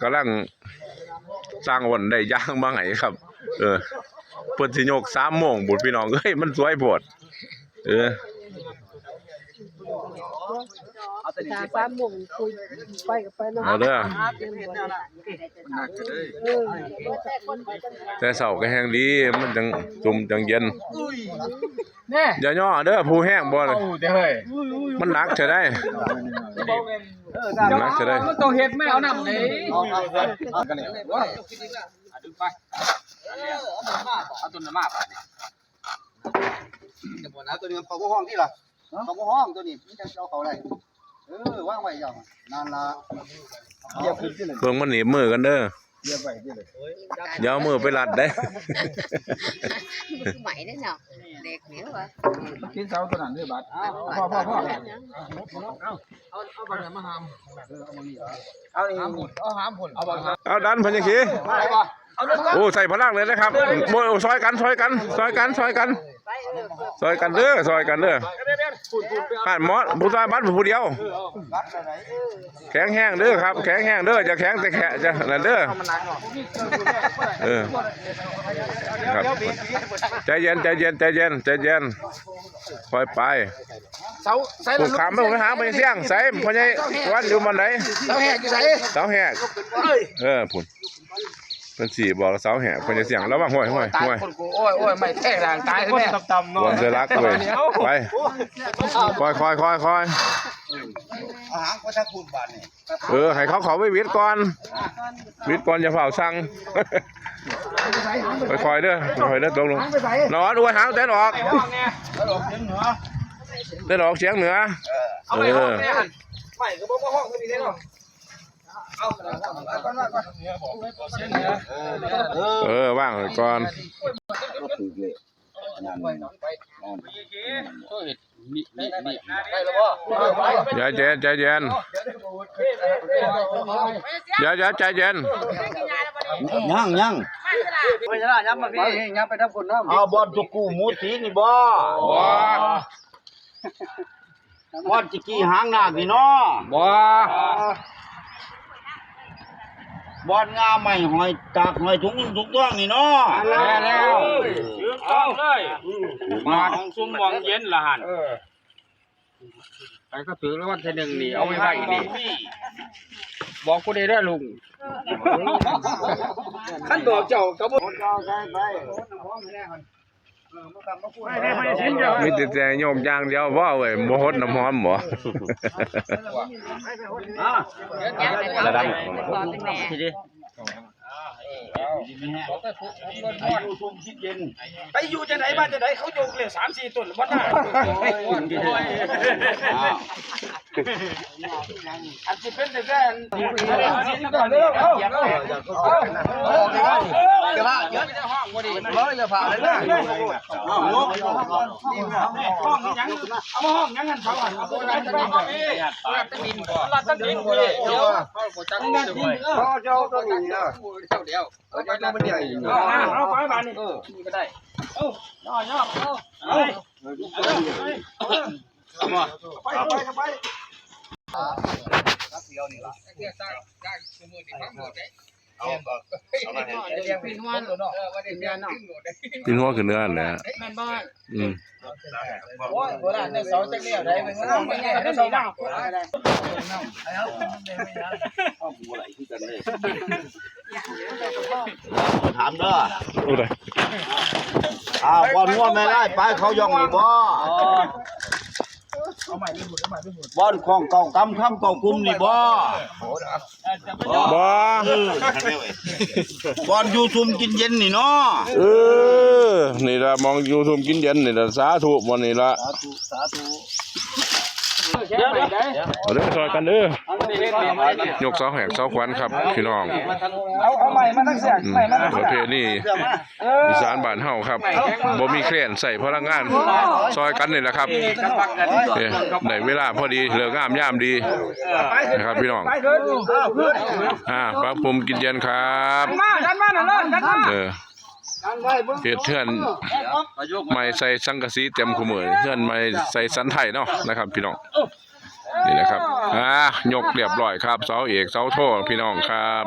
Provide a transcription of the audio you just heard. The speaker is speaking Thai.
กำลังสร้างวันได้ย่างมาไงครับเพิ่นสิโยก3 โมงบุญพี่น้องเอ้ยมันสวยโพด3 โมงคุยไปกับไปเนาะเอาเด้อแต่เสาก็แห้งดีมันจังจุ่มจังเย็นอย่าย่อเด้อผู้แห้งบ่เลยมันหนักใช่ได้หนักใช่ได้มันต้องเฮ็ดไม่เอาน้ำเลยดึงไปเอาต้นมาป่ะจะบ่นะตัวนี้เขาบ่ห้องที่ล่ะเขาบ่ห้องตัวนี้มันจะเอาเขาได้วางไว้อย่างนั่นล่ะเหยียบขึ้นที่เลย เพิ่งมันหนีมือกันเด้อเหยียบไว้ที่เลยอย่าเอามือไปลัดได้ใหม่ได้เนาะเด็กเนี่ยวะกินเสาตัวนั้นด้วยบัดพ่อเอาบัดมาหามเอานี่เอาหามผลเอาดันพันยังขี้โอ้ใส่พลังเลยนะครับโอ้ซอยกันเด้อซอยกันเด้อผ่านมอสผู้ซอยบัดผู้เดียวแข็งแห้งเด้อครับแข็งแห้งเด้อจะแข็งแต่แข็งจะนั่นเด้อครับใจเย็นคอยไปผูกขามไปหาไปเสี่ยงใส่พ่อใหญ่วันอยู่มันไหนเสาแหกผุนเป็นสี่บอกเสาแหกพ่อใหญ่เสี่ยงแล้วว่าห้วยโอ้ยไม่แท้แรงตายแม่วนเสือรักเลยไปคอยอาหางก็ถ้าพูดบาดนี่ให้เขาไปวิทย์ก่อนอย่าเผาสั่งคอยเด้อตรงลงนอนดูหางเต้นออกเสียงเหนือไม่ก็บอกว่าห้องไม่มีได้หรอกว่างก่อนใจเย็นใจเย็นยังไปจะได้ย้ำมาพี่ย้ำไปทับคนน้ำบอลตุกูมูสีนี่บอลจิกี้หางหน้าพี่น้อบอลงาใหม่หอยตากหอยถุงต้องนี่เนาะแล้วยืมต้องเลยมาของซุ้มวังเย็นละหันไปก็ถือแล้ววันที่หนึ่งนี่เอาไว้ไว้นี่บอกกูได้ได้ลุงขั้นบอกเจ้าก็บอกมีแต่โยมยางเดียวว่าเว้ยโมหดน้ำหอมบ่ระดับทีนี้ไปอยู่จะไหนบ้านจะไหนเขาโยกเลย3-4ต้นวัดหน้าอันที่เป็นแต่แค่ก่อนเร็วเอาจะว่าเยอะห้องพอดีจะผ่าเลยนะห้องยังเอามาห้องยังหันเขาหันเอาไปตั้งดินก่อนตั้งดินก่อนเดี๋ยวเจ้าตัวนี้นะเดี๋ยวเอาไปใหญ่เอาไปบ้านนี่นี่ก็ได้ย่อไปเดียวนี่ล่ะได้ชั่วโมงที่ทั้งหมดเลยปีนหัวเนาะปีนหัวคือเนื้อแหละแม่นบ้านโอ้ยโบราณได้เสาจังเลี้ยวได้เป็นว่าไม่ใช่ได้เสาหน้าถามเด้อบอลง่วงไม่ได้ไปเขาย่องนี่บ่บอลของเก่ากำคำเก่ากุมนี่บ่บอลยูทูมกินเย็นนี่เนาะนี่ละมองยูทูมกินเย็นนี่ละสาธุวันนี้ละสาธุเอาเด้อซอยกันเด้อยกเสาแหกเสาขวัญครับพี่น้องเอาใหม่มาทั้งเสียงใหม่มาประเพณีอีสานบ้านเฮาครับบ่มีเครนใส่พลังงานซอยกันนี่แหละครับได้เวลาพอดีเลิกงามยามดีนะครับพี่น้องปักผมกินเย็นครับเฮ็ดเทือนไม่ใส่สังกะสีเต็มคู่มือเทือนไม่ใส่สันไทยเนาะนะครับพี่น้อง นี่แหละครับยกเรียบร้อยครับเสาเอกเสาโทพี่น้องครับ